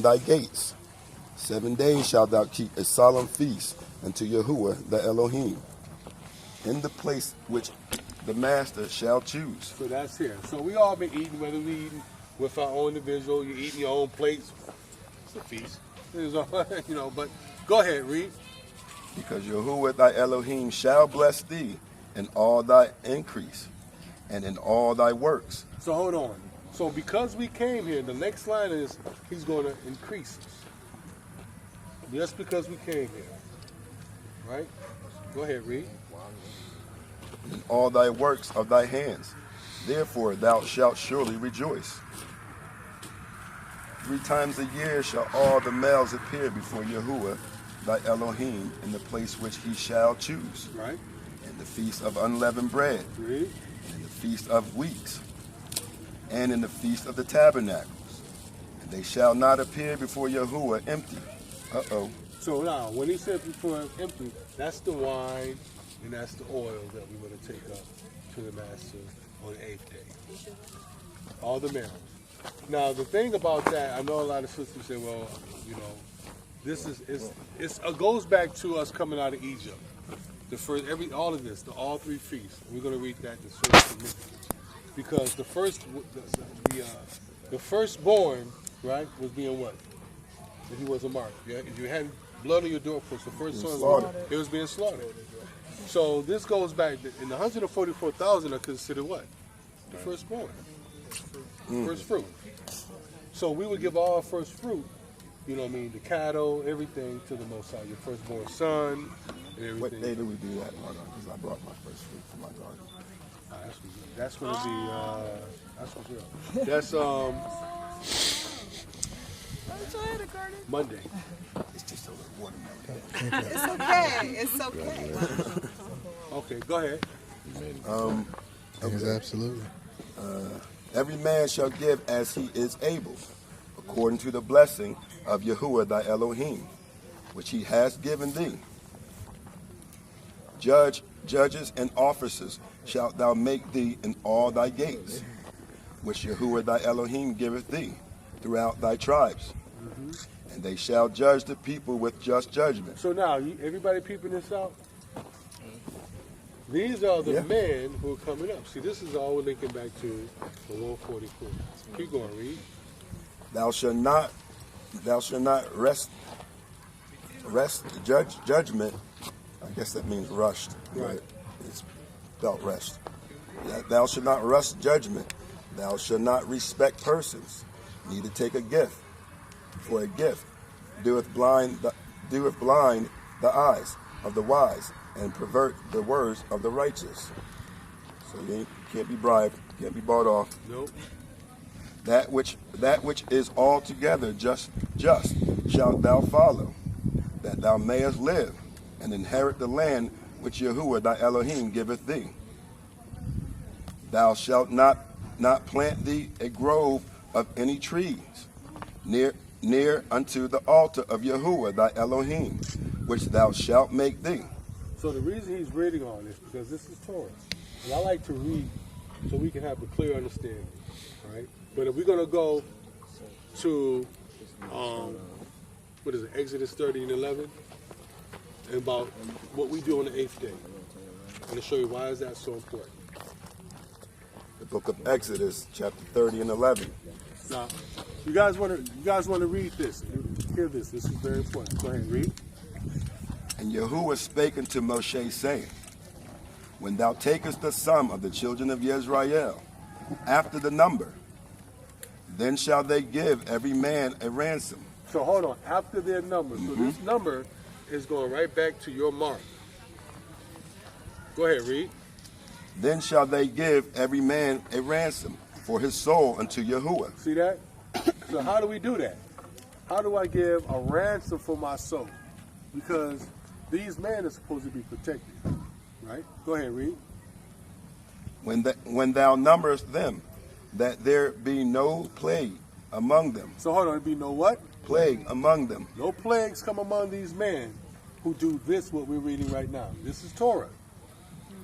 thy gates. 7 days shalt thou keep a solemn feast unto Yahuwah the Elohim, in the place which the master shall choose. So that's here. So we all been eating, whether we eating with our own individual, you're eating your own plates. It's a feast. But go ahead, read. Because Yahuwah thy Elohim shall bless thee in all thy increase and in all thy works. So hold on. So because we came here, the next line is he's going to increase us. Just because we came here. Right? Go ahead, read. In all thy works of thy hands. Therefore thou shalt surely rejoice. 3 times a year shall all the males appear before Yahuwah thy Elohim in the place which he shall choose. Right. In the feast of unleavened bread. Read. In the feast of weeks. And in the feast of the tabernacles. And they shall not appear before Yahuwah empty. So now, when he said before empty, that's the wine and that's the oil that we're going to take up to the master on the 8th day. All the males. Now, the thing about that, I know a lot of sisters say, well, this it goes back to us coming out of Egypt. The first, all of this, all 3 feasts. We're going to read that. That's so significant because the firstborn, right, was being what? That he wasn't marked. Yeah, if you had blood on your doorpost, the first son was being slaughtered. So this goes back. In the 144,000 are considered what? The firstborn, first fruit. So we would give all first fruit. The cattle, everything to the Most High. Your firstborn son, and everything. What day do we do that? Because I brought my first fruit from my garden. That's going to be. That's what's real. That's Monday. It's just a little watermelon. It's okay. It's okay. Okay, go ahead. Yes, absolutely. Every man shall give as he is able, according to the blessing of Yahuwah thy Elohim, which he has given thee. Judges and officers shalt thou make thee in all thy gates, which Yahuwah thy Elohim giveth thee throughout thy tribes. And they shall judge the people with just judgment. So now, everybody peeping this out? These are the men who are coming up. See, this is all we're linking back to the 144. Keep going, read. Thou shalt not rest judgment. I guess that means rushed. Right. It's spelled rest. Thou shalt not rush judgment. Thou shalt not respect persons, neither take a gift. For a gift doeth blind the eyes of the wise, and pervert the words of the righteous. So you can't be bribed, can't be bought off. Nope. That which is altogether just shalt thou follow, that thou mayest live, and inherit the land which Yahuwah thy Elohim giveth thee. Thou shalt not plant thee a grove of any trees near unto the altar of Yahuwah thy Elohim, which thou shalt make thee. So the reason he's reading on this because this is Torah, and I like to read so we can have a clear understanding, right? But if we're going to go to Exodus 30 and 11, and about what we do on the 8th day, I'm going to show you why is that so important. The book of Exodus, chapter 30 and 11. Now, you guys want to read this? Hear this. This is very important. Go ahead and read. And Yahuwah spake unto Moshe, saying, When thou takest the sum of the children of Israel, after the number, then shall they give every man a ransom. So hold on. After their number. So this number is going right back to your mark. Go ahead, read. Then shall they give every man a ransom for his soul unto Yahuwah. See that? So how do we do that? How do I give a ransom for my soul? Because these men are supposed to be protected, right? Go ahead, read. When thou numberest them, that there be no plague among them. So hold on, there be no what? Plague among them. No plagues come among these men who do this, what we're reading right now. This is Torah.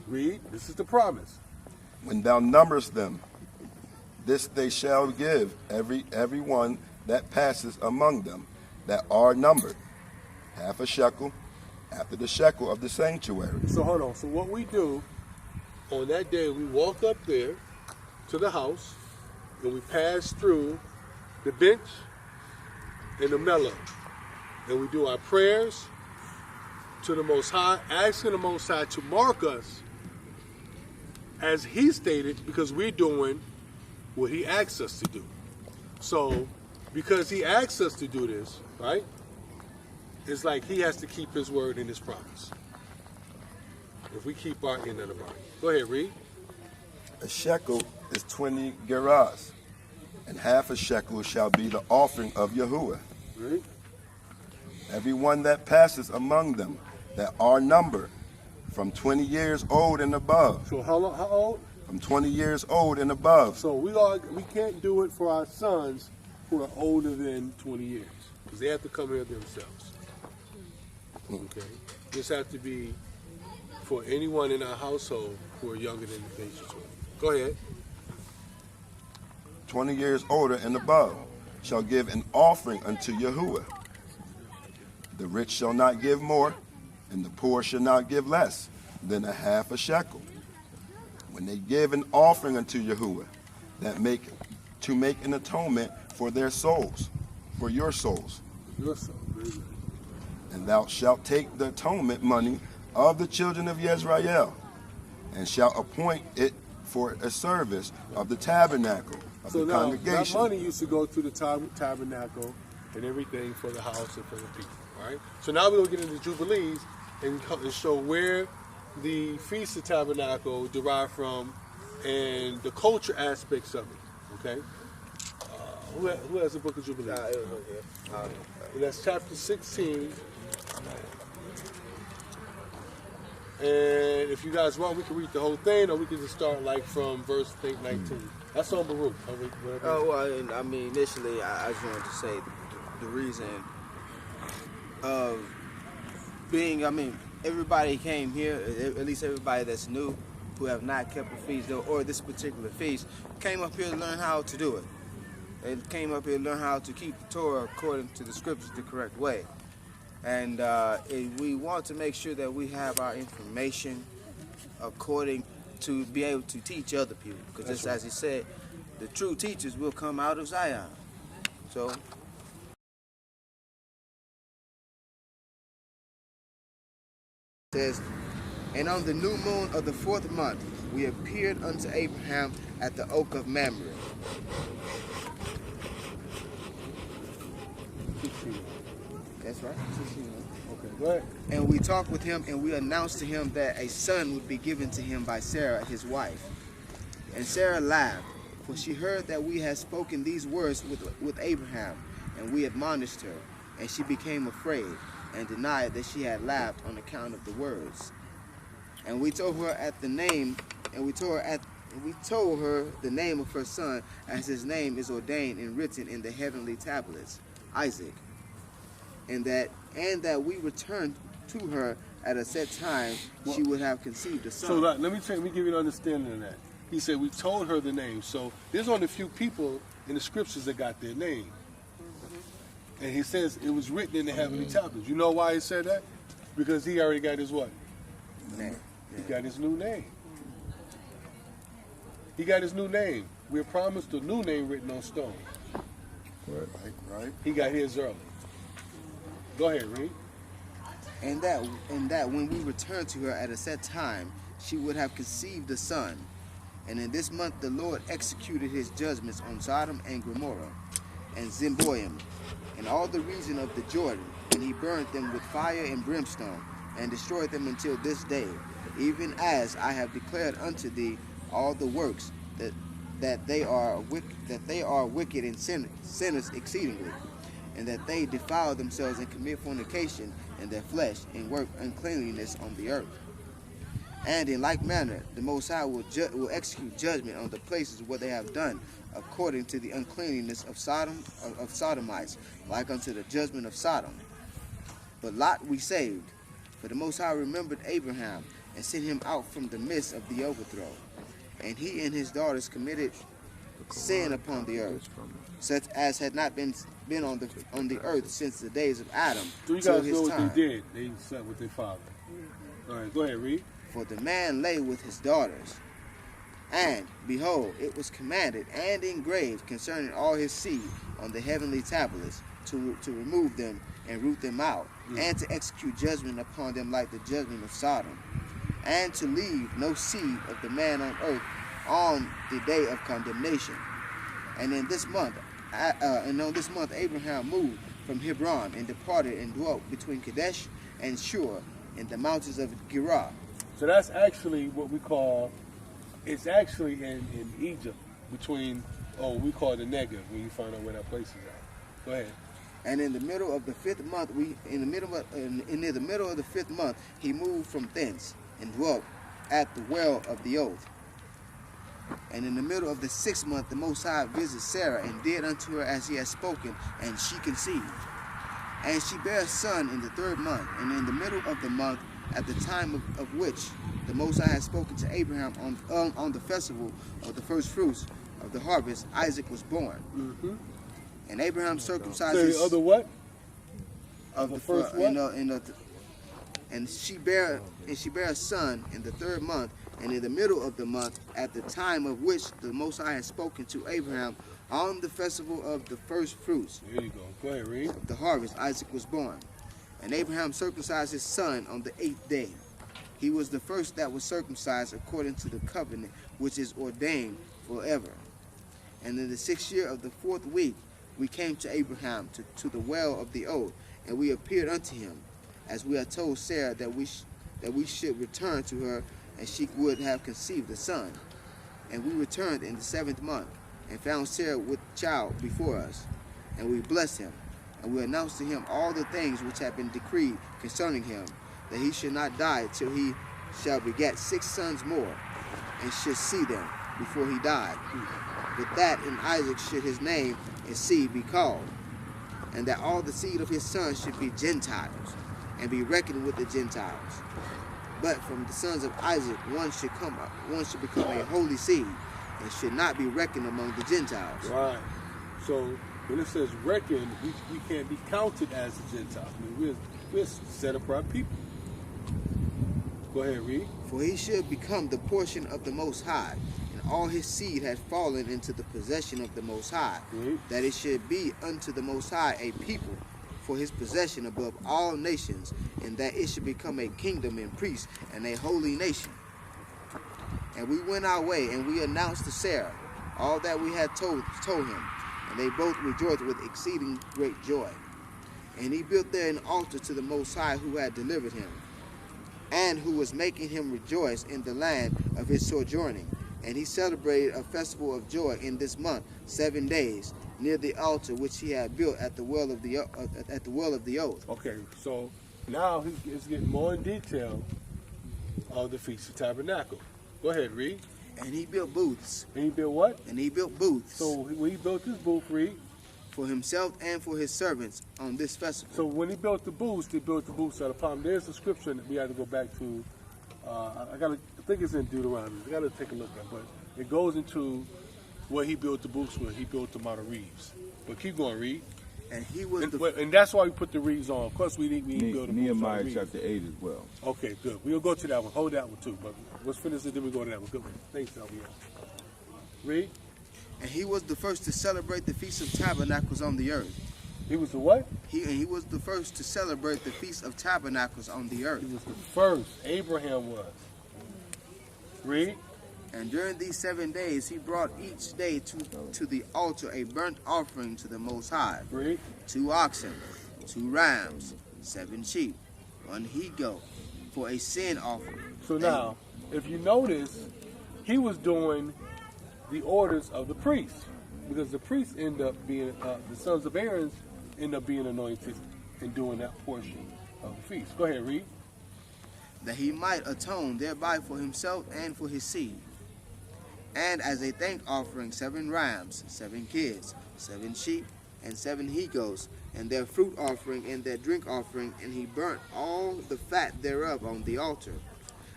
Read. This is the promise. When thou numberest them, this they shall give every one that passes among them that are numbered, half a shekel after the shekel of the sanctuary. So hold on. So what we do on that day, we walk up there to the house and we pass through the bench and the mellow. And we do our prayers to the Most High, asking the Most High to mark us as He stated, because we're doing what He asks us to do. So, because He asks us to do this, right, it's like He has to keep His word and His promise. If we keep our end of the bargain. Go ahead, read. A shekel is 20 gerahs, and half a shekel shall be the offering of Yahuwah. Read. Every one that passes among them that are numbered from 20 years old and above. So how old? From 20 years old and above. So we can't do it for our sons who are older than 20 years, because they have to come here themselves. Okay? This has to be for anyone in our household who are younger than the age of 20. Go ahead. 20 years older and above shall give an offering unto Yahuwah. The rich shall not give more, and the poor shall not give less than a half a shekel. When they give an offering unto Yahuwah, to make an atonement for their souls, for your souls. Your soul. Very good. And thou shalt take the atonement money of the children of Yisrael, and shalt appoint it for a service of the tabernacle of So the now, congregation. that money used to go to the tabernacle and everything for the house and for the people, right? So now we're going to get into Jubilees and show where the Feast of Tabernacle derived from and the culture aspects of it, okay? Who has the Book of Jubilees? And that's chapter 16. And if you guys want, we can read the whole thing, or we can just start like from verse 19. That's on Baruch. Well, I mean, initially, I just wanted to say the reason of being, I mean, everybody came here, at least everybody that's new, who have not kept a feast, or this particular feast, came up here to learn how to do it. They came up here to learn how to keep the Torah according to the scriptures the correct way. And we want to make sure that we have our information according to be able to teach other people. Because just as he said, the true teachers will come out of Zion. So it says, and on the new moon of the 4th month, we appeared unto Abraham at the oak of Mamre. That's right. Okay, go ahead. And we talked with him, and we announced to him that a son would be given to him by Sarah, his wife. And Sarah laughed, for she heard that we had spoken these words with Abraham, and we admonished her. And she became afraid, and denied that she had laughed on account of the words. And we told her the name of her son, as his name is ordained and written in the heavenly tablets, Isaac. And that we returned to her at a set time, she would have conceived a son. So let me give you an understanding of that. He said we told her the name. So there's only a few people in the scriptures that got their name. And he says it was written in the heavenly tablets. You know why he said that? Because he already got his what? Name. He got his new name. He got his new name. We're promised a new name written on stone. Right. He got his early. Go ahead, read. And that when we returned to her at a set time, she would have conceived a son. And in this month the Lord executed his judgments on Sodom and Gomorrah, and Zeboim, and all the region of the Jordan, and he burned them with fire and brimstone, and destroyed them until this day, even as I have declared unto thee all the works that they are wicked and sinners exceedingly, and that they defile themselves and commit fornication in their flesh, and work uncleanliness on the earth. And in like manner, the Most High will execute judgment on the places where they have done according to the uncleanliness of Sodomites, like unto the judgment of Sodom. But Lot we saved, for the Most High remembered Abraham, and sent him out from the midst of the overthrow. And he and his daughters committed sin upon the earth, such as had not been on the earth since the days of Adam So you till guys know his what time. they did. They slept with their father. All right, go ahead, read. For the man lay with his daughters, and behold, it was commanded and engraved concerning all his seed on the heavenly tablets to remove them and root them out, and to execute judgment upon them like the judgment of Sodom, and to leave no seed of the man on earth on the day of condemnation. And in this month, on this month, Abraham moved from Hebron and departed and dwelt between Kadesh and Shur in the mountains of Gerar. So that's actually what we call, it's actually in Egypt between, we call it the Negev, when you find out where that place is at. Go ahead. And in the middle of the fifth month, near the middle of the fifth month, he moved from thence and dwelt at the well of the oath. And in the middle of the sixth month, the Most High visited Sarah and did unto her as he had spoken, and she conceived. And she bare a son in the third month, and in the middle of the month, at the time of which the Most High had spoken to Abraham on the festival of the first fruits of the harvest, Isaac was born. Mm-hmm. And Abraham circumcised So his the other what? of the first first and she bare a son in the third month, and in the middle of the month, at the time of which the Most High had spoken to Abraham on the festival of the first fruits There you go. Go ahead, read. of the harvest, Isaac was born. And Abraham circumcised his son on the 8th day. He was the first that was circumcised according to the covenant which is ordained forever. And in the 6th year of the 4th week, we came to Abraham to the well of the oath, and we appeared unto him, as we had told Sarah that we should return to her, and she would have conceived a son. And we returned in the 7th month, and found Sarah with child before us. And we blessed him, and we announced to him all the things which had been decreed concerning him, that he should not die till he shall beget 6 sons more, and should see them before he died. With that in Isaac should his name and seed be called, and that all the seed of his sons should be Gentiles, and be reckoned with the Gentiles. But from the sons of Isaac one should become a holy seed, and should not be reckoned among the Gentiles. Right. So when it says reckon, we can't be counted as the Gentiles. I mean, we're set apart people. Go ahead, read. For he should become the portion of the Most High, and all his seed had fallen into the possession of the Most High, that it should be unto the Most High a people for his possession above all nations, and that it should become a kingdom and priests and a holy nation. And we went our way, and we announced to Sarah all that we had told him, and they both rejoiced with exceeding great joy. And he built there an altar to the Most High, who had delivered him, and who was making him rejoice in the land of his sojourning. And he celebrated a festival of joy in this month 7 days, near the altar which he had built at the well of the oath. Okay, so now he's getting more in detail of the Feast of Tabernacles. Go ahead, read. And he built booths. And he built what? And he built booths. So when he built this booth, read. For himself and for his servants on this festival. So when he built the booths out of palm. There's a scripture that we had to go back to. I think it's in Deuteronomy. I got to take a look at, but it goes into where he built the booths, where he built the Mount of Reeds. But keep going, read. And he was and that's why we put the reeds on. Of course, we didn't build the Nehemiah chapter 8 as well. Okay, good. We'll go to that one. Hold that one too. But let's finish it, then we go to that one. Good one. Thanks, Sylvia. Read. And he was the first to celebrate the Feast of Tabernacles on the earth. He was the what? He was the first to celebrate the Feast of Tabernacles on the earth. He was the first. Abraham was. Read. And during these 7 days, he brought each day to the altar a burnt offering to the Most High. Read. 2 oxen, 2 rams, 7 sheep, 1 he-goat, for a sin offering. So now, if you notice, he was doing the orders of the priests, because the priests end up being, the sons of Aaron end up being anointed and doing that portion of the feast. Go ahead, read. That he might atone thereby for himself and for his seed. And as a thank offering 7 rams, 7 kids, 7 sheep, and 7 he-goats, and their fruit offering and their drink offering, and he burnt all the fat thereof on the altar,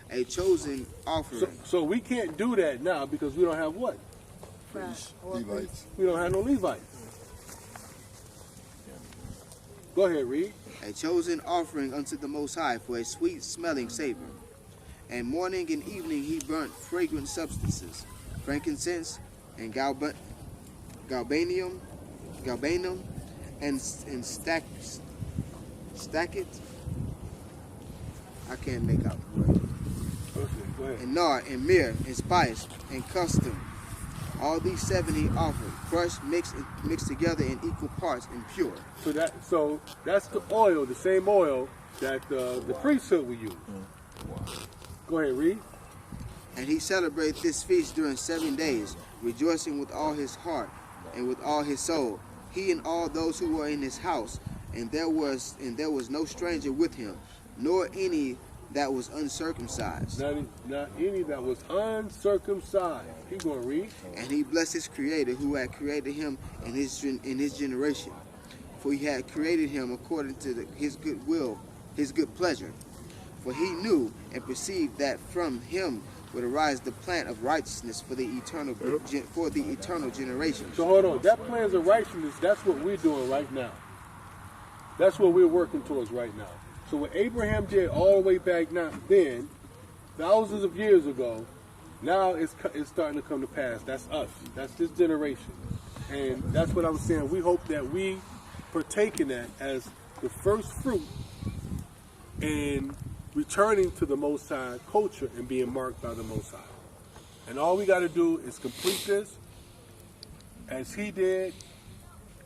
a chosen offering. So we can't do that now because we don't have what? Levites. We don't have no Levites. Go ahead, read. A chosen offering unto the Most High for a sweet smelling savor. And morning and evening he burnt fragrant substances, frankincense and galbanum, and stack it. I can't make out the word. Okay, go ahead. And nard and myrrh and spice and custom. All these 7 he offered, crushed, mixed together in equal parts and pure. So that's the oil, the same oil that the priesthood will use. Go ahead, read. And he celebrated this feast during 7 days, rejoicing with all his heart and with all his soul, he and all those who were in his house. And there was no stranger with him, nor any that was uncircumcised. Not any that was uncircumcised. Keep going, read. And he blessed his Creator, who had created him in his generation. For he had created him according to his good will, his good pleasure. For he knew and perceived that from him would arise the plant of righteousness for the eternal generations. So hold on. That plans of righteousness, that's what we're doing right now. That's what we're working towards right now. So what Abraham did all the way back then, thousands of years ago, now it's starting to come to pass. That's us. That's this generation. And that's what I was saying. We hope that we partake in that as the first fruit in returning to the Most High culture and being marked by the Most High. And all we got to do is complete this as he did,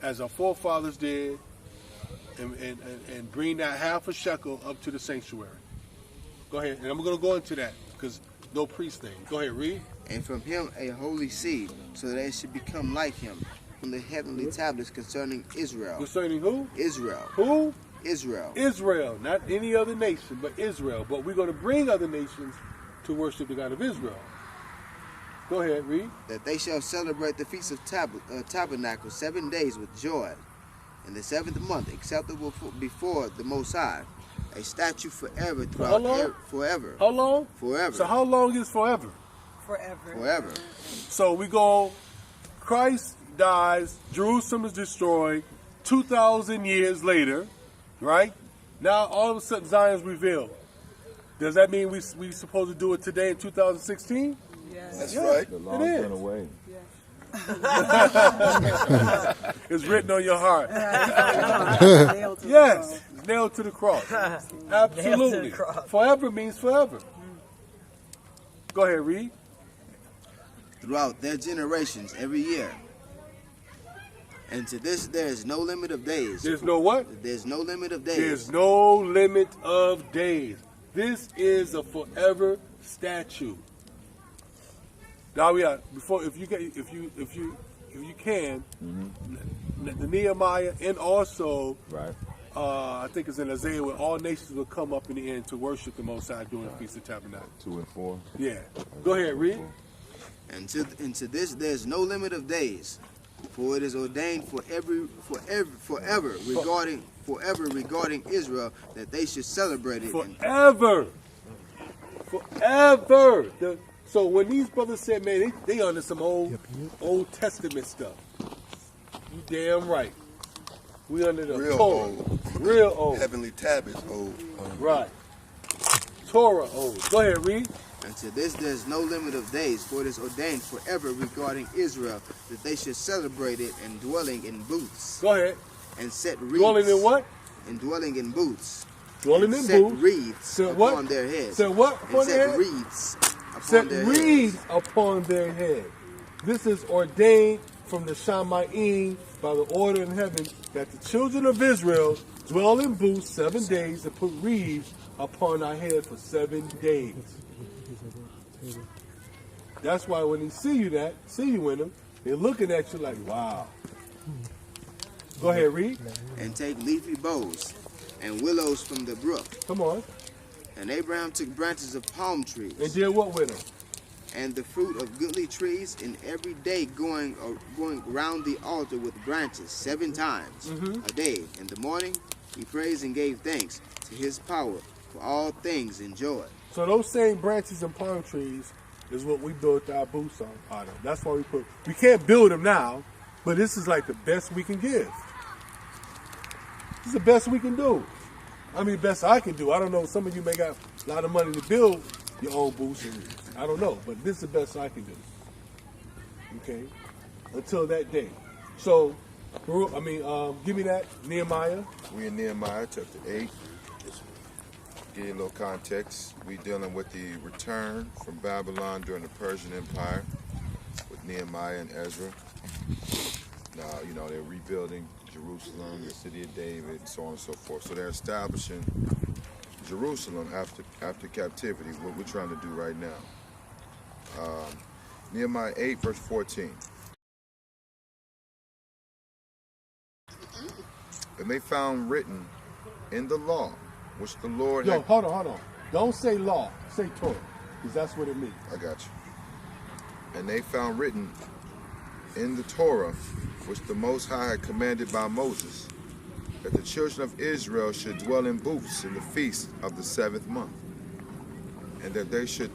as our forefathers did, and bring that half a shekel up to the sanctuary. Go ahead. And I'm going to go into that because no priest thing. Go ahead, read. And from him a holy seed, so that it should become like him, from the heavenly tablets concerning Israel. Concerning who? Israel. Who? Israel. Israel. Not any other nation, but Israel. But we're going to bring other nations to worship the God of Israel. Go ahead, read. That they shall celebrate the Feast of Tabernacles 7 days with joy. In the 7th month, acceptable before the Most High, a statute forever throughout forever. How long? Forever. So how long is forever? Forever. Forever. So we go, Christ dies, Jerusalem is destroyed, 2,000 years later, right? Now all of a sudden Zion's revealed. Does that mean we supposed to do it today in 2016? Yes. That's right. The law's is. been away. It's written on your heart. Nailed to the Yes, it's nailed to the cross. Absolutely. Nailed to the cross. Forever means forever. Go ahead, read. Throughout their generations every year. And to this there is no limit of days. There's no what? There's no limit of days. There's no limit of days. This is a forever statute. Now we are before if you can, the Nehemiah and also Right. I think it's in Isaiah where all nations will come up in the end to worship the Most High during the Feast of Tabernacles. 2 and 4. Yeah. Go ahead, read. And to this there's no limit of days, for it is ordained forever regarding Israel that they should celebrate it. Forever. Forever. So when these brothers said, man, they under some Old Testament stuff. You damn right. We under the Real Torah. old. Real old. Heavenly tablets old. Right. Torah old. Go ahead, read. And to this there's no limit of days, for it is ordained forever regarding Israel that they should celebrate it, and dwelling in booths. Go ahead. And set reeds. Dwelling in what? And dwelling in booths. Dwelling in set booths. reeds Set upon what? their heads. Set what upon and their set head? reeds upon Set their reeds heads. upon their head. This is ordained from the Shamayim by the order in heaven that the children of Israel dwell in booths 7 days and put reeds upon our head for 7 days. That's why when they see you in them, they're looking at you like, wow. Go ahead, read. And take leafy boughs and willows from the brook. Come on. And Abraham took branches of palm trees And did what with them? and the fruit of goodly trees, and every day going round the altar with branches 7 times a day. In the morning he praised and gave thanks to his power for all things in joy. So those same branches and palm trees is what we built our booths on out of. That's why we can't build them now, but this is like the best we can give. This is the best we can do. I mean, best I can do. I don't know, some of you may got a lot of money to build your own booths, and I don't know, but this is the best I can do. Okay? Until that day. So, give me that, Nehemiah. We in Nehemiah chapter 8. Give you a little context. We dealing with the return from Babylon during the Persian Empire with Nehemiah and Ezra. Now, they're rebuilding Jerusalem, the city of David, and so on and so forth. So they're establishing Jerusalem after captivity, what we're trying to do right now. Nehemiah 8, verse 14. And they found written in the law, which the Lord had... Hold on. Don't say law, say Torah, because that's what it means. I got you. And they found written in the Torah, which the Most High had commanded by Moses, that the children of Israel should dwell in booths in the feast of the 7th month, and that they should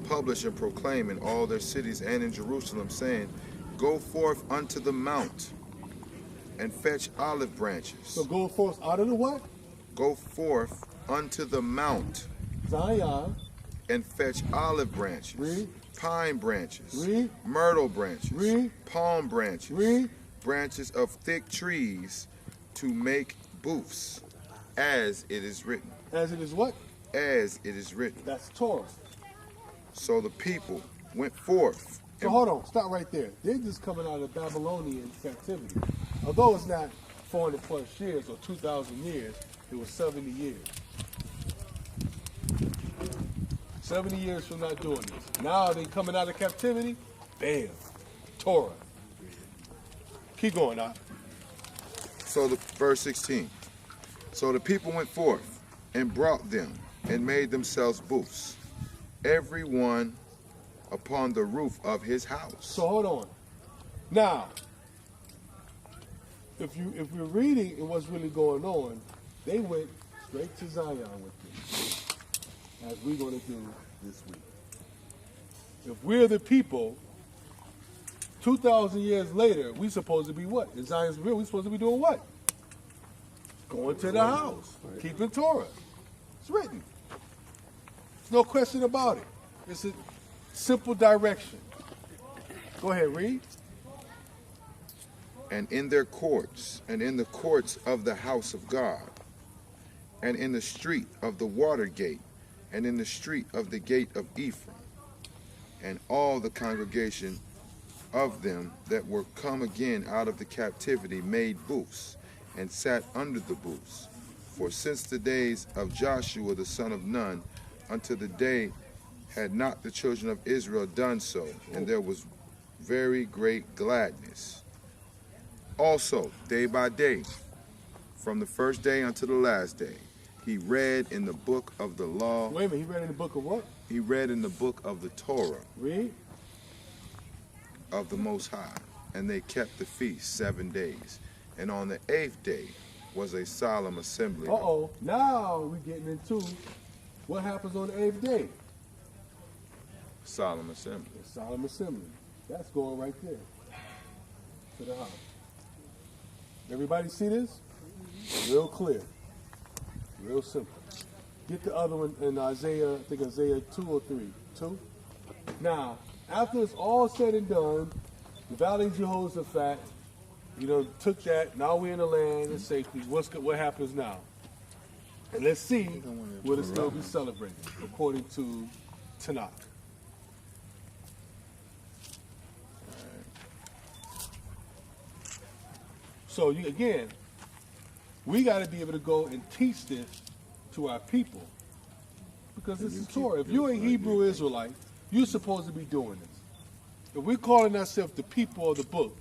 publish and proclaim in all their cities and in Jerusalem, saying, Go forth unto the mount, and fetch olive branches. So go forth out of the what? Go forth unto the mount, Zion, and fetch olive branches. Read. Pine branches, Read. myrtle branches, Read. palm branches, Read. branches of thick trees to make booths, as it is written. As it is what? As it is written. That's Torah. So the people went forth. So hold on, stop right there. They're just coming out of Babylonian captivity. Although it's not 400 plus years or 2,000 years, it was 70 years. 70 years from not doing this. Now they coming out of captivity, bam, Torah. Keep going, Doc. So verse 16. So the people went forth and brought them and made themselves booths, every one upon the roof of his house. So hold on. Now, if you're reading and what's really going on, they went straight to Zion with this, as we're going to do this week. If we're the people, 2,000 years later, we supposed to be what? In Zion's real, we supposed to be doing what? Going to the house, keeping Torah. It's written. There's no question about it. It's a simple direction. Go ahead, read. And in their courts, and in the courts of the house of God, and in the street of the water gate, and in the street of the gate of Ephraim, and all the congregation of them that were come again out of the captivity made booths, and sat under the booths. For since the days of Joshua the son of Nun, unto the day had not the children of Israel done so, and there was very great gladness. Also, day by day, from the first day unto the last day, he read in the book of the law. Wait a minute, he read in the book of what? He read in the book of the Torah. Read. Of the Most High. And they kept the feast 7 days. And on the 8th day was a solemn assembly. Now we're getting into what happens on the 8th day. Solemn assembly. The solemn assembly. That's going right there to the house. Everybody see this? Real clear. Real simple. Get the other one in Isaiah, I think Isaiah 2 or 3. 2? Now, after it's all said and done, the Valley of Jehoshaphat, took that. Now we're in the land of safety. What happens now? And let's see, will it still be celebrated according to Tanakh? So again, we got to be able to go and teach this to our people, because this is Torah. If you're a Hebrew Israelite, you're supposed to be doing this. If we're calling ourselves the people of the book,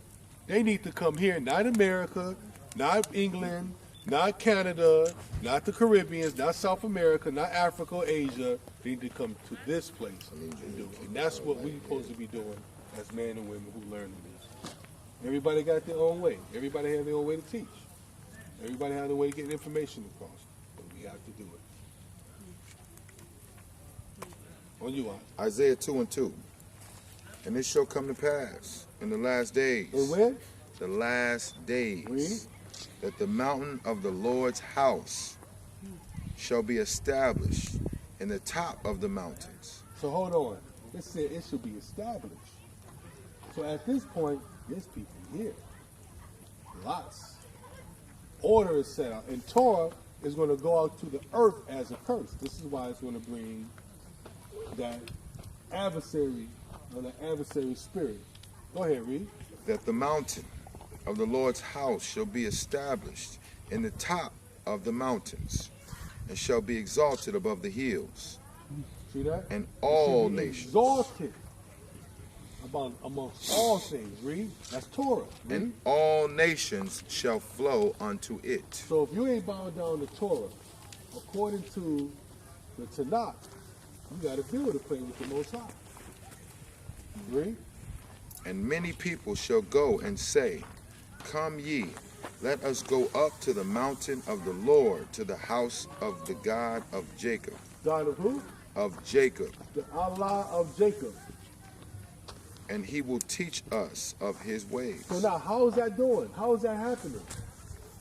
they need to come here, not America, not England, not Canada, not the Caribbeans, not South America, not Africa or Asia. They need to come to this place and do it. And that's what we're supposed to be doing as men and women who learn this. Everybody got their own way. Everybody has their own way to teach. Everybody has their way to get information across. But we have to do it. On you, Isaiah 2:2. And it shall come to pass in the last days. And when? The last days. Read. That the mountain of the Lord's house shall be established in the top of the mountains. So hold on. It said it should be established. So at this point, there's people here. Lots. Order is set out. And Torah is going to go out to the earth as a curse. This is why it's going to bring that adversary, or the adversary spirit. Go ahead, read. That the mountain of the Lord's house shall be established in the top of the mountains, and shall be exalted above the hills. See that? And all nations. Exalted amongst all things. Read. That's Torah. Read. And all nations shall flow unto it. So if you ain't bowing down to Torah, according to the Tanakh, you got to be able to play with the Most High. Read. And many people shall go and say, Come ye, let us go up to the mountain of the Lord, to the house of the God of Jacob. God of who? Of Jacob. The Allah of Jacob. And he will teach us of his ways. So now, how is that doing? How is that happening?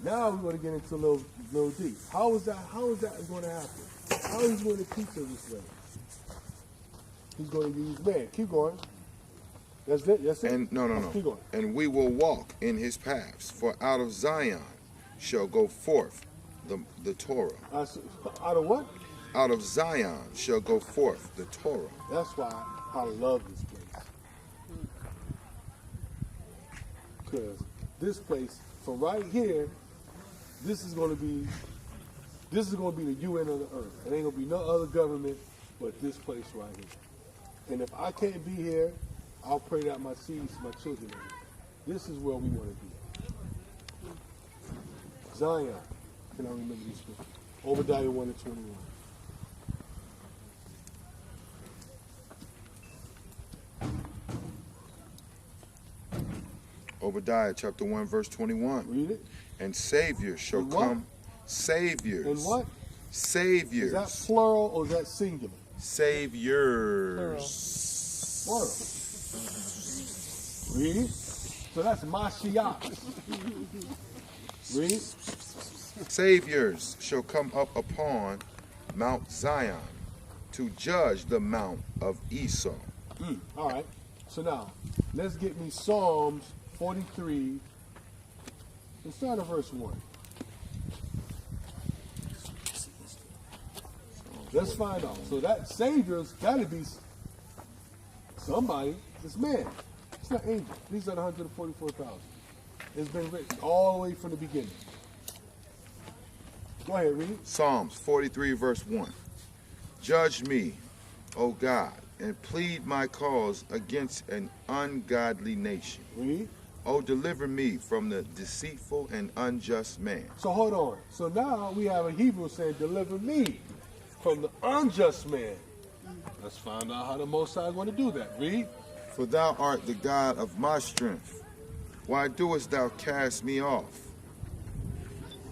Now we're going to get into a little deep. How is that going to happen? How is he going to teach us this way? He's going to use man. Keep going. That's it? That's it? And no. Keep going. And we will walk in his paths, for out of Zion shall go forth the Torah. Out of what? Out of Zion shall go forth the Torah. That's why I love this place. Because this place, from right here, this is going to be the UN of the earth. It ain't going to be no other government but this place right here. And if I can't be here, I'll pray that my seeds, my children are here. This is where we want to be. Zion. Can I remember these scriptures? Obadiah 1:21. Obadiah chapter 1 verse 21. Read it. And saviors shall And what? come. Saviors. And what? Saviors. Is that plural or is that singular? Saviors. Plural. Read. So that's Mashiach. Read. Saviors shall come up upon Mount Zion to judge the mount of Esau. All right. So now, let's get me Psalms 43. Let's start at verse 1. Let's find out. So that Savior's got to be somebody. It's man. It's not angel. These are the 144,000. It's been written all the way from the beginning. Go ahead, read. Psalms 43 verse 1. Judge me, O God, and plead my cause against an ungodly nation. Read. O deliver me from the deceitful and unjust man. So hold on. So now we have a Hebrew saying, deliver me from the unjust man. Let's find out how the Most High is going to do that. Read. For thou art the God of my strength. Why doest thou cast me off?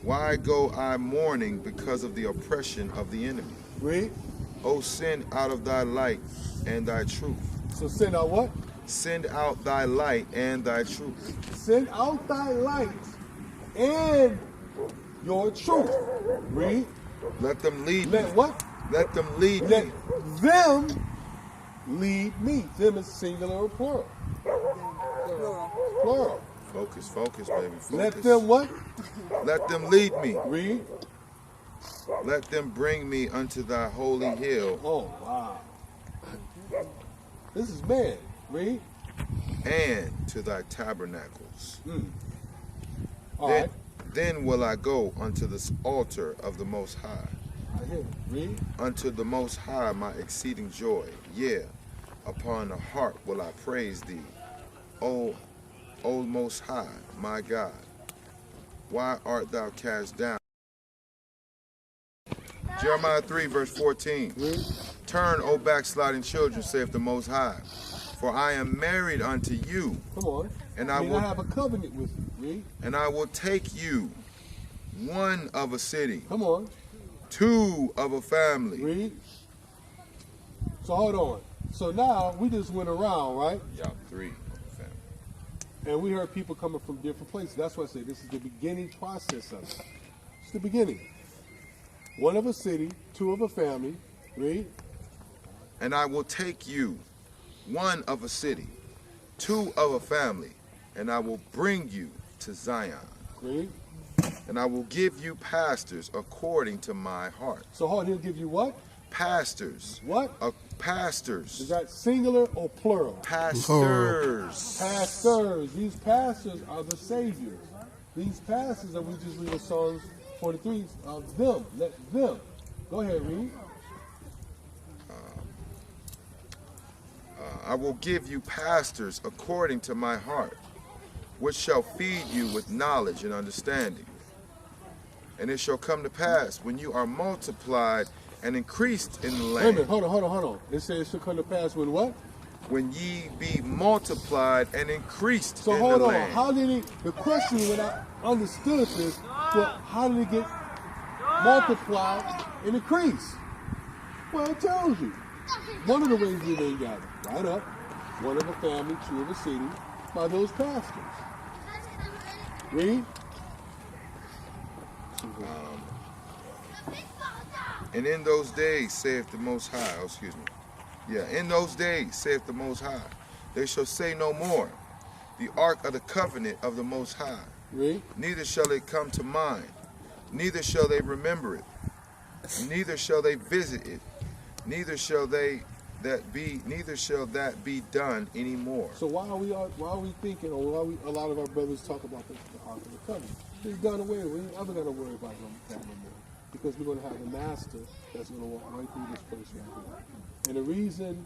Why go I mourning because of the oppression of the enemy? Read. O send out of thy light and thy truth. So send out what? Send out thy light and thy truth. Send out thy light and your truth. Read. Let them lead Let me. what? Let them lead Let me. them lead me. Them is singular or plural? Plural. Focus, baby. Focus. Let them what? Let them lead me. Read. Let them bring me unto thy holy hill, Oh, wow. This is man. Read. and to thy tabernacles. All then, right. then will I go unto this altar of the Most High, Right here. Read. unto the Most High my exceeding joy. Yeah, upon the harp will I praise thee, O Most High, my God. Why art thou cast down? Jeremiah 3 verse 14. Read. Turn, O backsliding children, saith the Most High, for I am married unto you, Come on. and I I have a covenant with you. Read. and I will take you, one of a city, Come on. two of a family. Read. So hold on. So now we just went around, right? Yeah, 3 of the family. And we heard people coming from different places. That's why I say this is the beginning process of it. It's the beginning. 1 of a city, 2 of a family. Read. And I will take you, 1 of a city, 2 of a family, and I will bring you to Zion. Read. And I will give you pastors according to my heart. So hold on, he'll give you what? Pastors. What? Pastors. Is that singular or plural? Pastors. Pastors. These pastors are the saviors. These pastors that we just read in Psalms 43 are them. Let them. Go ahead, read. I will give you pastors according to my heart, which shall feed you with knowledge and understanding. And it shall come to pass, when you are multiplied and increased in the Wait a land. minute, hold on. It says it shall come to pass when what? When ye be multiplied and increased So in hold the on. land. How did he, the question when I understood this, well, how did it get multiplied and increased? Well, it tells you. One of the ways we may gather, right up, 1 of a family, 2 of a city, by those pastors. Read. And in those days, saith the Most High, in those days, saith the Most High, they shall say no more, the ark of the covenant of the Most High. Read. Neither shall it come to mind, neither shall they remember it, neither shall they visit it, neither shall that be done anymore. So why are we thinking, or why a lot of our brothers talk about the ark of the covenant? It's done away with. We ain't ever got to worry about that no more, because we're going to have a master that's going to walk right through this place right here. And the reason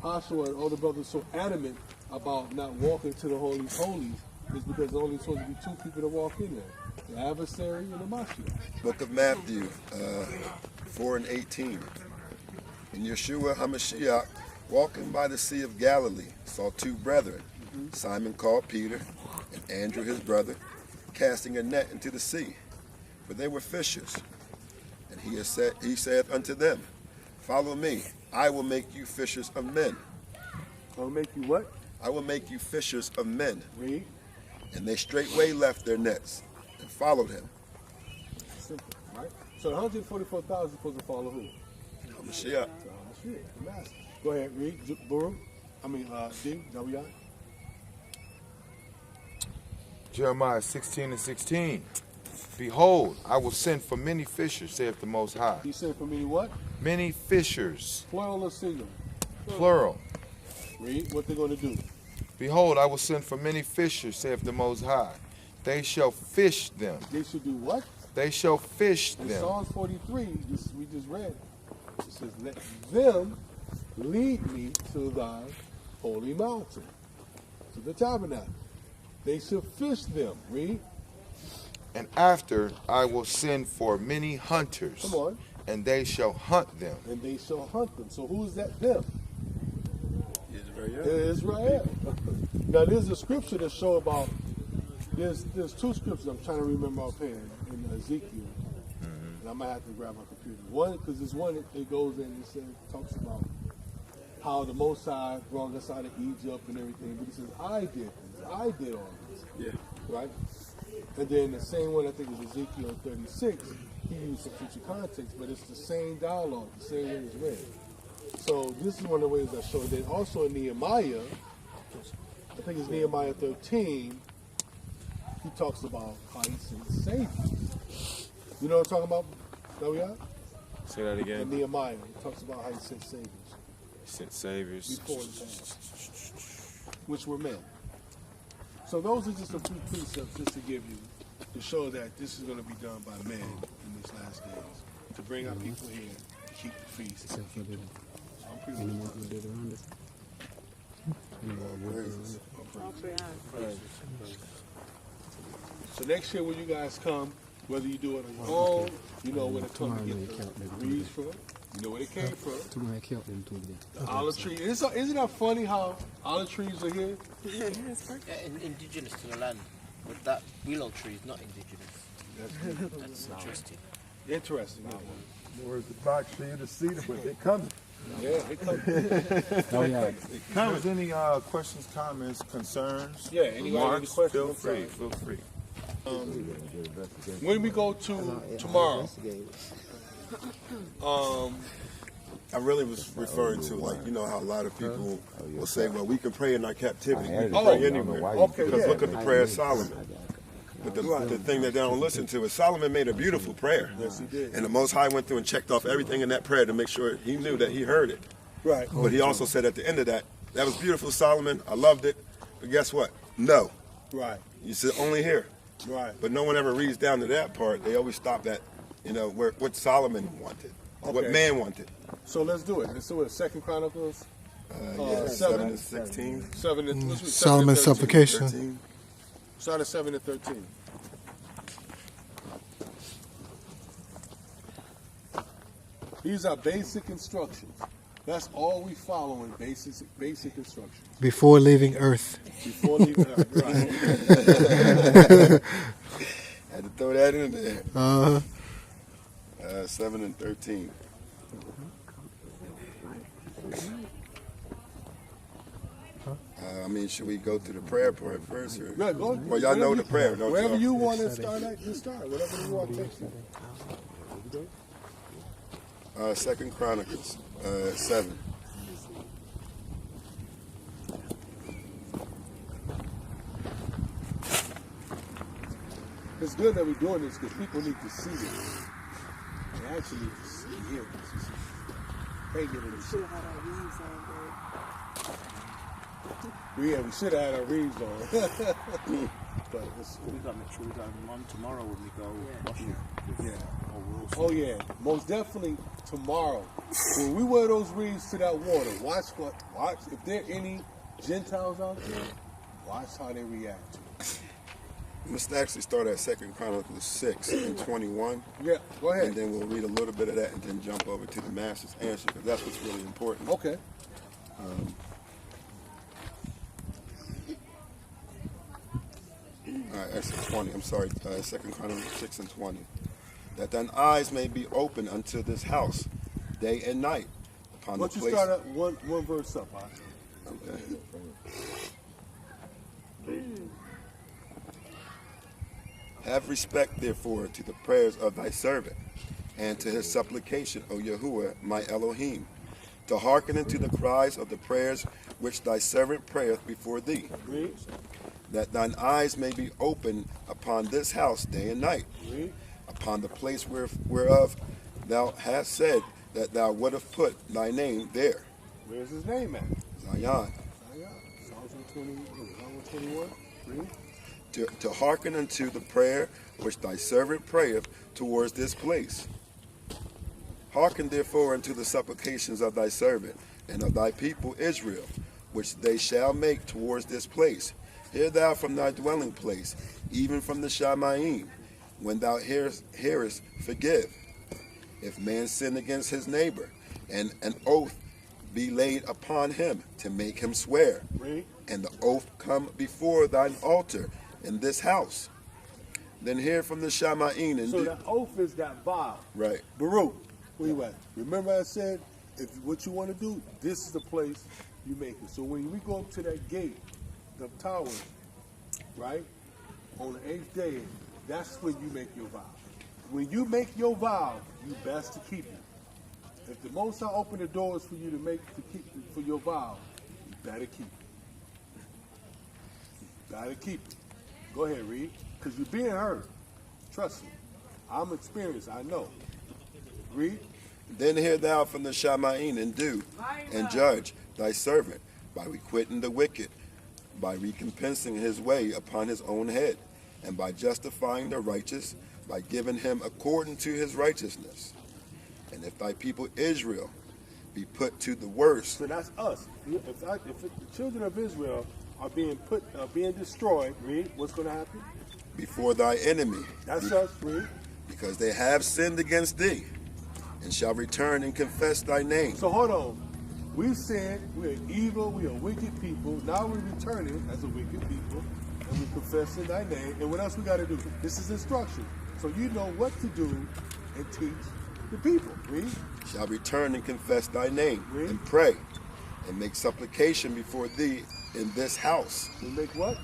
Joshua and all the brothers are so adamant about not walking to the Holy Holies is because there's only supposed to be 2 people that walk in there: the adversary and the Mashiach. Book of Matthew 4:18. And Yeshua HaMashiach, walking by the Sea of Galilee, saw 2 brethren, Simon called Peter, and Andrew his brother, casting a net into the sea, for they were fishers. And he said unto them, Follow me, I will make you fishers of men. I'll make you what? I will make you fishers of men. Read. And they straightway left their nets and followed him. Simple, right? So the 144,000 is supposed to follow who? Mashiach. The master. Go ahead, read. Buru. D. W. Jeremiah 16:16. Behold, I will send for many fishers, saith the Most High. He said for many what? Many fishers, Plural or singular? plural. Read what they're going to do. Behold, I will send for many fishers, saith the Most High. They shall fish them. They should do what? They shall fish In them. Psalms 43, we just read, it says, Let them lead me to thy holy mountain, to the tabernacle. They shall fish them. Read. And after I will send for many hunters, Come on. and they shall hunt them. And they shall hunt them. So who's that them? Israel. Israel. Now there's a scripture that show about, there's 2 scriptures I'm trying to remember offhand in Ezekiel. And I might have to grab my computer. One, because there's one that goes in and talks about how the Most High brought us out of Egypt and everything. But he says, I did this. I did all this. Yeah. Right? And then the same one, I think is Ezekiel 36. He used some future context, but it's the same dialogue, the same way it's read. So this is one of the ways I show it. Then also in Nehemiah, I think it's Nehemiah 13, he talks about how he sent saviors. You know what I'm talking about? W.I.? Say that In again. Nehemiah, he talks about how he sent saviors Sent saviors. before the past, which were men. So those are just a few precepts just to give you, to show that this is going to be done by men in these last days, to bring our people here, to keep the feast. So I'm pretty much So next year when you guys come, whether you do it on your own, you know where to come to get the reeds from, you know where they came from. The olive tree. Isn't that funny how olive trees are here? Yeah, indigenous to the land, but that willow tree is not indigenous. That's interesting. Interesting. Where's the box for you to see them, but they coming. Yeah, they come. Oh yeah. If any questions, comments, concerns? Yeah, anybody remarks, any questions? feel I'm free. sorry. Feel free. When we go to tomorrow, I really was referring to, like, you know how a lot of people will say, well, we can pray in our captivity. We can pray anywhere. Okay, Because yeah. look at the prayer of Solomon. But the thing that they don't listen to is Solomon made a beautiful prayer. Yes, he did. And the Most High went through and checked off everything in that prayer to make sure he knew that he heard it. Right. But he also said at the end of that, that was beautiful, Solomon. I loved it. But guess what? No. Right. You said only here. Right. But no one ever reads down to that part. They always stop at, you know, what Solomon wanted, what Okay. man wanted. So let's do it. Let's do it. 2 Chronicles. Yeah, 7 and 16. 7 and let's read 7 and Solomon's 13. supplication. 13. Start at 7 and 13. These are basic instructions. That's all we follow in basic instructions. Before leaving Earth. Before leaving Earth. Right. Had to throw that in there. 7 and 13. I mean, should we go to the prayer part first? Or? Yeah, go. Well, y'all know the prayer, don't Wherever y'all? you want to start at, you start. Whatever you want to take you. 2 Chronicles 7. It's good that we're doing this because people need to see this. They actually need to see and hear this. They get it. Should have had our weaves on, Yeah, we should have had our reeds on. But it's, We got to make sure we got them on tomorrow when we go washing. yeah. Oh yeah, most definitely tomorrow. When we wear those reeds to that water, watch if there are any Gentiles out there, watch how they react to it. Let's actually start at 2 Chronicles 6 and 21. Yeah, go ahead. And then we'll read a little bit of that and then jump over to the Master's answer because that's what's really important. Okay. All right, actually 20. I'm sorry. 2 Chronicles 6 and 20. That thine eyes may be open unto this house, day and night, upon Why the don't you place. start at one verse up, huh? Okay. Have respect, therefore, to the prayers of thy servant, and to his supplication, O Yahuwah, my Elohim, to hearken unto the cries of the prayers which thy servant prayeth before thee, Read. that thine eyes may be open upon this house day and night, Read. upon the place whereof thou hast said that thou wouldst put thy name there. Where's his name at? Zion. Psalms 121. Read. To hearken unto the prayer which thy servant prayeth towards this place. Hearken therefore unto the supplications of thy servant and of thy people Israel, which they shall make towards this place. Hear thou from thy dwelling place, even from the Shamayim, when thou hearest, forgive. If man sin against his neighbor, and an oath be laid upon him to make him swear, Read. and the oath come before thine altar in this house, then hear from the Shamayim and So do. that oath is that vow. Right. Baruch, where you at? Remember I said, if what you want to do, this is the place you make it. So when we go up to that gate, the tower, right, on the 8th day, that's when you make your vow. When you make your vow, you best to keep it. If the Most High open the doors for you to keep for your vow, you better keep it. You gotta keep it. Go ahead, read, because you're being heard. Trust me. I'm experienced. I know. Read. Then hear thou from the Shamayim and do, and judge thy servant by requiting the wicked, by recompensing his way upon his own head, and by justifying the righteous, by giving him according to his righteousness. And if thy people Israel be put to the worst, So that's us. If the children of Israel are being destroyed, read, what's going to happen? before thy enemy, That's us, read. because they have sinned against thee, and shall return and confess thy name. So hold on. We've sinned, we're evil, we are wicked people. Now we're returning as a wicked people, and we're confessing thy name. And what else we got to do? This is instruction. So you know what to do and teach The people. Read. shall return and confess thy name, Read. and pray, and make supplication before thee in this house. We make what?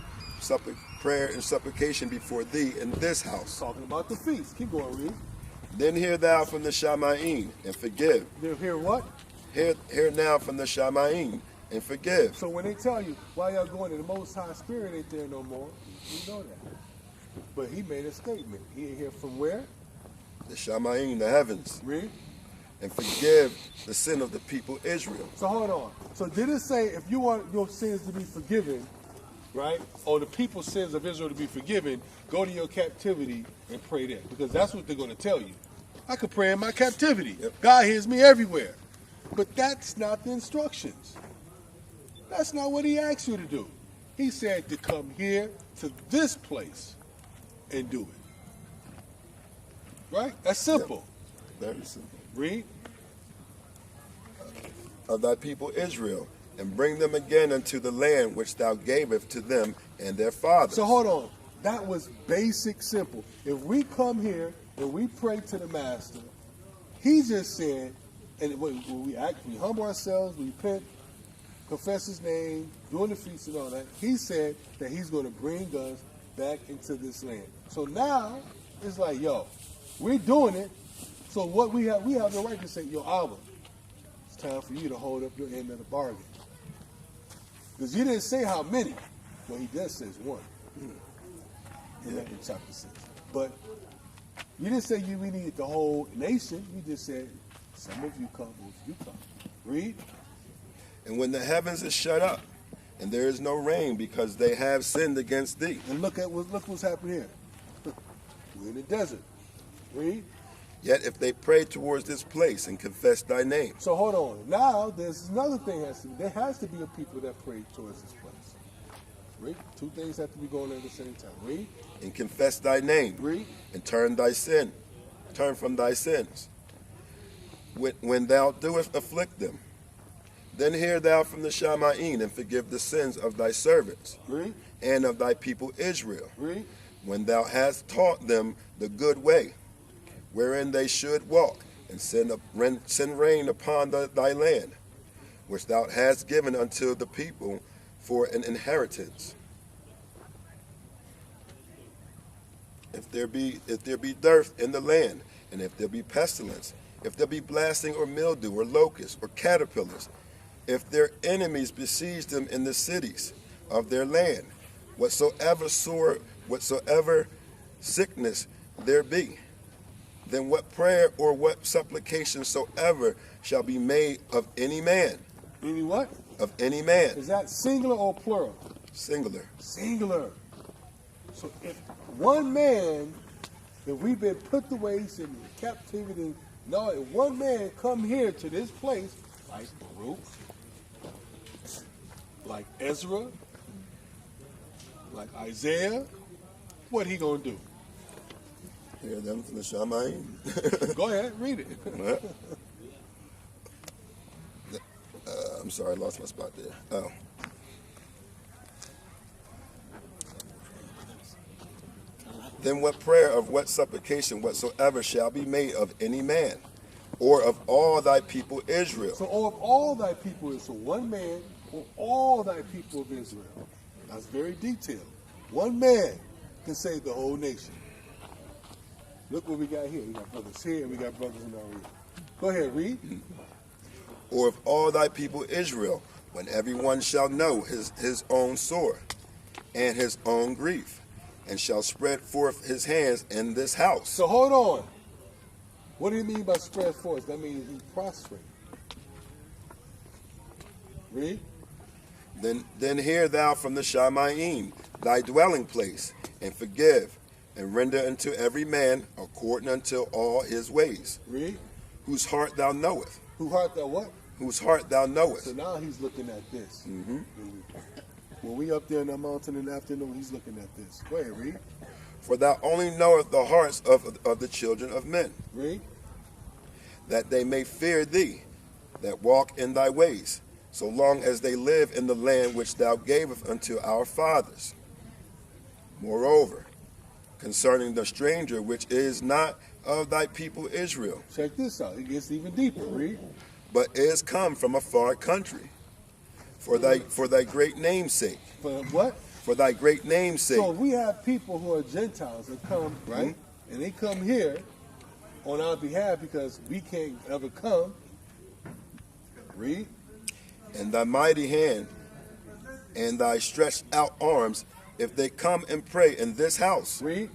Prayer and supplication before thee in this house. Talking about the feast. Keep going, read. Then hear thou from the Shamaim, and forgive. They'll hear what? Hear now from the Shamaim, and forgive. So when they tell you, why y'all going to the Most High Spirit ain't there no more, you know that. But he made a statement. He ain't here from where? The Shamaim, the heavens, Read. and forgive the sin of the people Israel. So hold on. So did it say if you want your sins to be forgiven, right, or the people's sins of Israel to be forgiven, go to your captivity and pray there? Because that's what they're going to tell you. I could pray in my captivity. Yep. God hears me everywhere. But that's not the instructions. That's not what he asked you to do. He said to come here to this place and do it. Right? That's simple. Very simple. Read. Of thy people Israel, and bring them again unto the land which thou gavest to them and their fathers. So hold on. That was basic, simple. If we come here and we pray to the Master, he just said, and when we act, we humble ourselves, we repent, confess his name, doing the feast and all that, he said that he's going to bring us back into this land. So now, it's like, yo, we're doing it, so what we have the right to say, yo, Abba, it's time for you to hold up your end of the bargain. Because you didn't say how many. Well, he does say one. In chapter 6. But you didn't say we needed the whole nation. You just said, some of you come, most of you come. Read. And when the heavens is shut up, and there is no rain, because they have sinned against thee. And look what's happening here. We're in the desert. Read. Yet if they pray towards this place and confess thy name. So hold on. Now there's another thing there has to be a people that pray towards this place. Read. Two things have to be going on at the same time. Read. And confess thy name. Read. And turn from thy sins. When thou doest afflict them, then hear thou from the Shamaim, and forgive the sins of thy servants. Read. And of thy people Israel. Read. When thou hast taught them the good way, wherein they should walk, and send rain upon thy land, which thou hast given unto the people for an inheritance. If there be dearth in the land, and if there be pestilence, if there be blasting or mildew or locusts or caterpillars, if their enemies besiege them in the cities of their land, whatsoever sickness there be, then what prayer or what supplication soever shall be made of any man. Any what? Of any man. Is that singular or plural? Singular. Singular. So if one man, if we've been put away in captivity, no, if one man come here to this place, like Baruch, like Ezra, like Isaiah, what he gonna do? Hear them from the Shamaim. Go ahead, read it. I'm sorry, I lost my spot there. Oh. Then what prayer of what supplication whatsoever shall be made of any man, or of all thy people Israel. So of all thy people, so one man or all thy people of Israel. That's very detailed. One man can save the whole nation. Look what we got here. We got brothers here and we got brothers in our rear. Go ahead, read. Or of all thy people Israel, when everyone shall know his own sore and his own grief, and shall spread forth his hands in this house. So hold on. What do you mean by spread forth? That means he prostrate. Read. Then hear thou from the Shamaim, thy dwelling place, and forgive, and render unto every man according unto all his ways. Read. Whose heart thou knoweth. Whose heart thou what? Whose heart thou knowest. So now he's looking at this. Mm-hmm. When we up there in the mountain in the afternoon, he's looking at this. Go ahead, read. For thou only knowest the hearts of the children of men. Read. That they may fear thee, that walk in thy ways, so long as they live in the land which thou gavest unto our fathers. Moreover, concerning the stranger which is not of thy people Israel, Check this out. It gets even deeper. Read. but is come from a far country, for thy great name's sake. For what? For thy great name's sake. So we have people who are Gentiles that come, right? And they come here on our behalf because we can't ever come. Read. And thy mighty hand and thy stretched out arms, if they come and pray in this house, Read.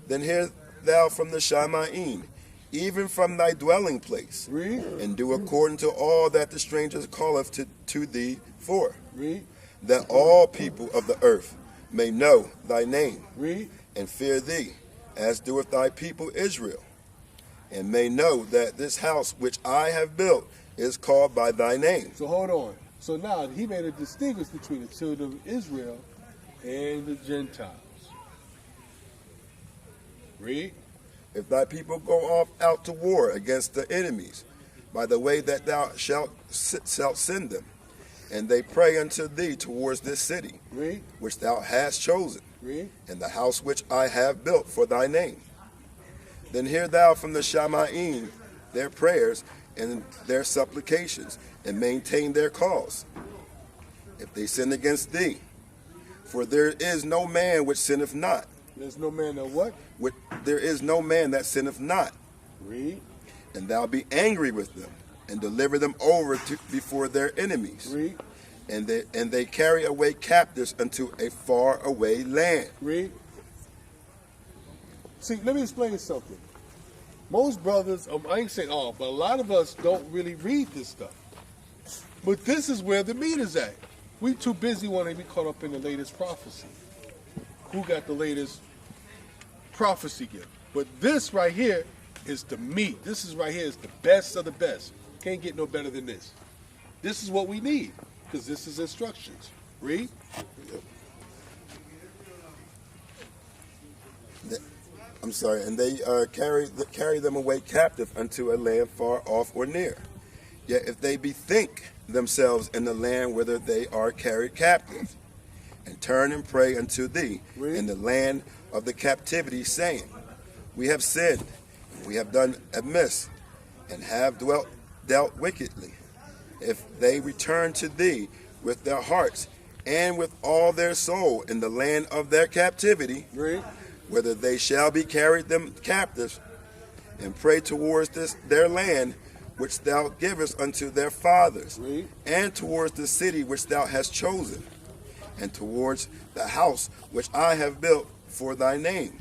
then hear thou from the Shamaim, even from thy dwelling place, Read. and do according to all that the stranger calleth to thee for, Read. that all people of the earth may know thy name, Read. and fear thee, as doeth thy people Israel, and may know that this house which I have built is called by thy name. So hold on. So now he made a distinguish between the children of Israel and the Gentiles. Read. If thy people go off out to war against the enemies, by the way that thou shalt send them, and they pray unto thee towards this city, Read. which thou hast chosen, Read. and the house which I have built for thy name, then hear thou from the Shamaim their prayers and their supplications, and maintain their cause. If they sin against thee, for there is no man which sinneth not. There's no man that what? There is no man that sinneth not. Read. And thou be angry with them, and deliver them over before their enemies. Read. And they carry away captives unto a far away land. Read. See, let me explain something. Most brothers, I ain't saying all, but a lot of us don't really read this stuff. But this is where the meat is at. We too busy wanting to be caught up in the latest prophecy. Who got the latest prophecy gift? But this right here is the meat. This is right here is the best of the best. Can't get no better than this. This is what we need, because this is instructions. Read. I'm sorry, and they carry them away captive unto a land far off or near. Yet if they bethink themselves in the land whither they are carried captive, and turn and pray unto thee in the land of the captivity, saying, we have sinned, we have done amiss, and have dealt wickedly. If they return to thee with their hearts and with all their soul in the land of their captivity, whether they shall be carried them captives, and pray towards their land which thou givest unto their fathers, and towards the city which thou hast chosen, and towards the house which I have built for thy name.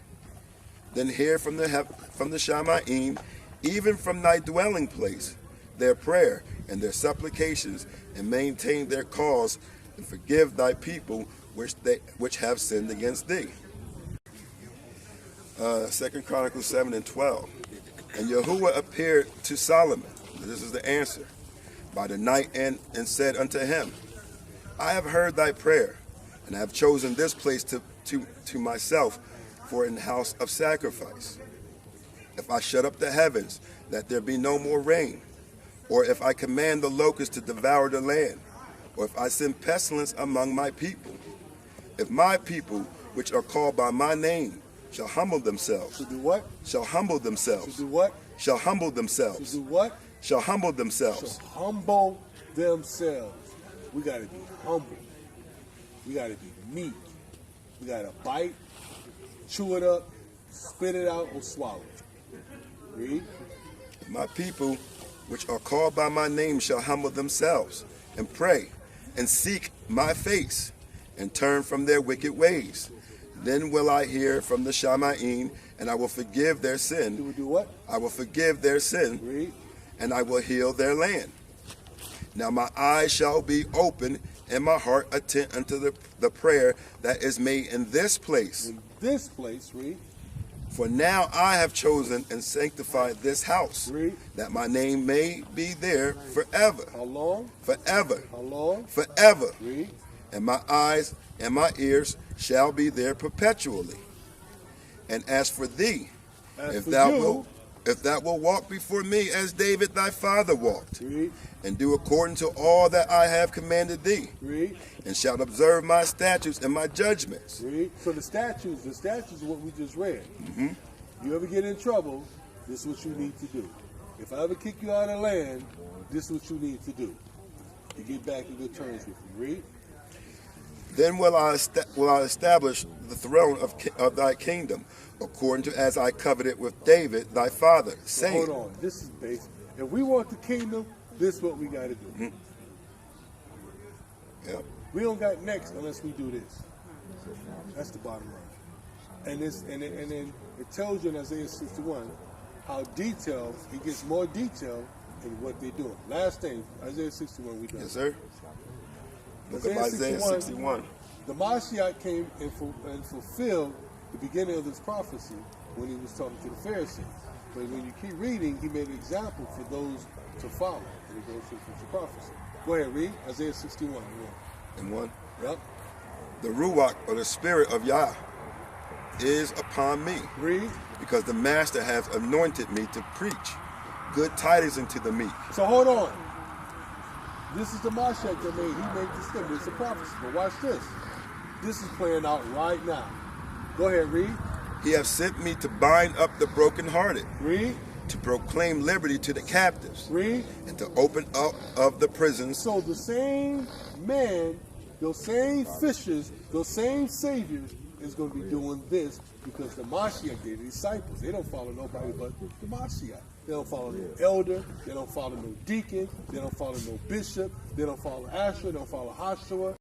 Then hear from the Shamaim, even from thy dwelling place, their prayer and their supplications, and maintain their cause, and forgive thy people which have sinned against thee. 2 Chronicles 7:12. And Yahuwah appeared to Solomon, this is the answer, by the night, and said unto him, I have heard thy prayer, and I have chosen this place to myself for an house of sacrifice. If I shut up the heavens, that there be no more rain, or if I command the locusts to devour the land, or if I send pestilence among my people, if my people, which are called by my name, shall humble themselves. To do what? Shall humble themselves. To do what? Shall humble themselves. To do what? Shall humble themselves. Shall humble themselves. We got to be humble. We got to be meek. We got to bite, chew it up, spit it out, or swallow it. Read. My people, which are called by my name, shall humble themselves, and pray, and seek my face, and turn from their wicked ways. Then will I hear from the Shamaim, and I will forgive their sin. Do what? I will forgive their sin. Read. And I will heal their land. Now my eyes shall be open, and my heart attent unto the prayer that is made in this place. In this place, read. For now I have chosen and sanctified this house, Read. that my name may be there forever. How long? Forever. How long? Forever. Read. And my eyes and my ears shall be there perpetually. And as for thee, if thou wilt, if thou wilt walk before me as David thy father walked, Read. and do according to all that I have commanded thee, Read. and shalt observe my statutes and my judgments. Read. So the statutes is what we just read. You ever get in trouble, this is what you need to do. If I ever kick you out of land, this is what you need to do to get back in good terms with me. Read. Then will I establish the throne of thy kingdom, according to as I coveted with David thy father, saying. Hold on. This is basic. If we want the kingdom, this is what we got to do. Yep. We don't got next unless we do this. That's the bottom line. And then it tells you in Isaiah 61 how detailed, it gets more detailed in what they're doing. Last thing, Isaiah 61, we done. Yes, sir. Book of Isaiah 61. The Mashiach came and fulfilled the beginning of this prophecy when he was talking to the Pharisees. But when you keep reading, he made an example for those to follow. And it goes through future prophecy. Go ahead, read Isaiah 61. And 1. Yep. The Ruach, or the Spirit of Yah, is upon me, Read. because the Master hath anointed me to preach good tidings unto the meek. So hold on. This is the Mashiach that he made this thing. It's a prophecy. But watch this. This is playing out right now. Go ahead, read. He hath sent me to bind up the brokenhearted, Read. to proclaim liberty to the captives, Read. and to open up of the prisons. So the same man, those same fishers, those same saviors is going to be doing this because the Mashiach, they're the disciples. They don't follow nobody but the Mashiach. They don't follow no elder. They don't follow no deacon. They don't follow no bishop. They don't follow Asher. They don't follow Hoshua.